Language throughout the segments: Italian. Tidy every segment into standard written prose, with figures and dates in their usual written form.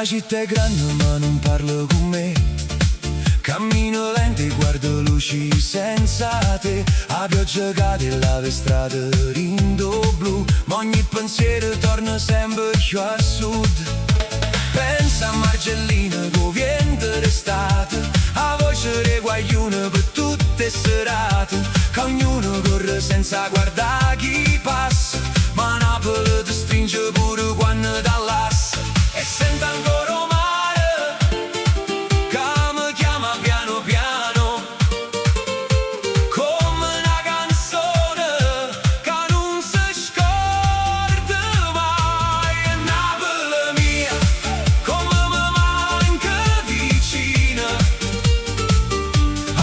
La città è grande ma non parla con me. Cammino lento e guardo luci senza te. A pioggia cade e la strada rindo blu, ma ogni pensiero torna sempre più a sud. Pensa a Margellina che viene d'estate, a voce di guaglione per tutte serate, che ognuno corre senza guardare chi passa, ma Napoli ti stringe pure quando dall'assa. E sento ancora un mare che mi chiama piano piano, come una canzone che non si scorda mai. E Napoli mia, come mi manca vicina,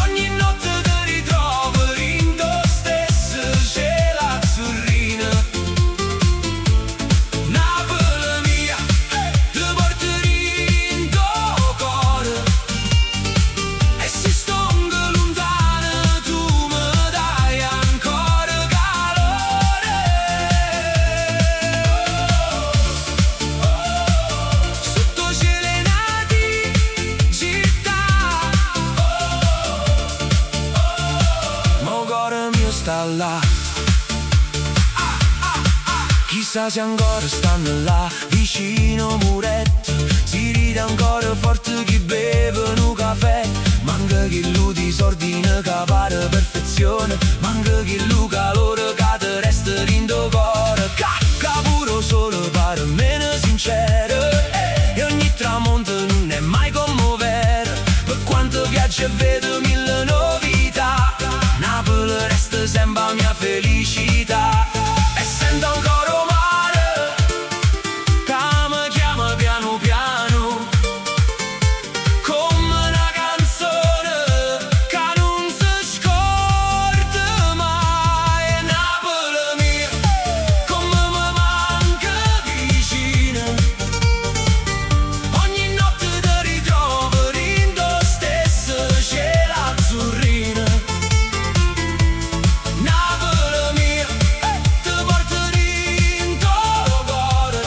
ogni notte ti ritrovo in lo stesso cielo azzurrino. Napoli mia, ti porto in tuo cuore, e se sto lontano tu mi dai ancora calore. Sotto cieli nati città, mo cuore mio sta là. Chissà se ancora stanno là vicino muretto, si ride ancora forte chi beve un caffè. Manca chi lu disordine che pare perfezione, manca chi lu calore che te resta in tuo cuore. Che pure solo pare meno sincero, e ogni tramonto non è mai commovere. Per quanto viaggio e vedo mille novità, Napoli resta sempre la mia felicità. E sento ancora un mare che mi chiama piano piano, come una canzone che non si scorda mai. E Napoli mia, come mi manca vicina, ogni notte ti ritrovo in lo stesso cielo azzurrino. Napoli mia, ti porto in tuo cuore,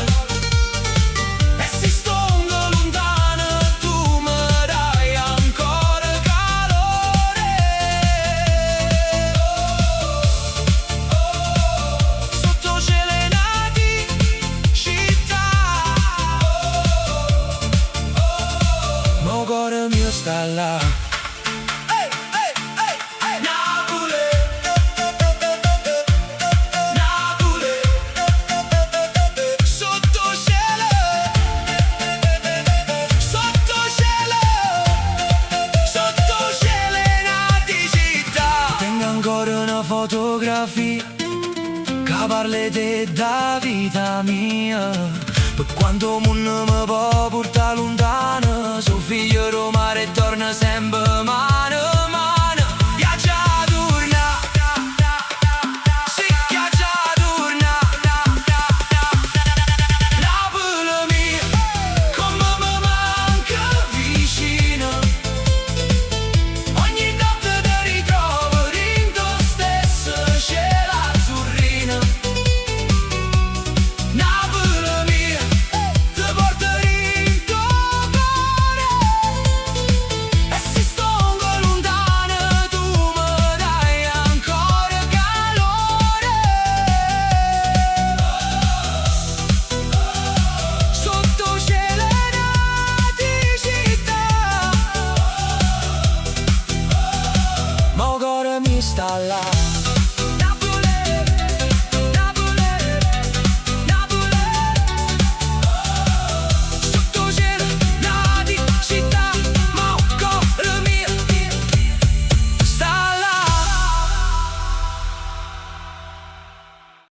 e se sto lontano tu mi dai ancora calore. Sotto cieli nati città, mo cuore mio sta là. Napoli, Napoli, sotto cielo, sotto cielo, sotto cieli nati città. Tengo ancora una fotografia che parla te da vita mia, per quanto mondo mi può portare lontano, suo figlio Roma e torna sempre mai.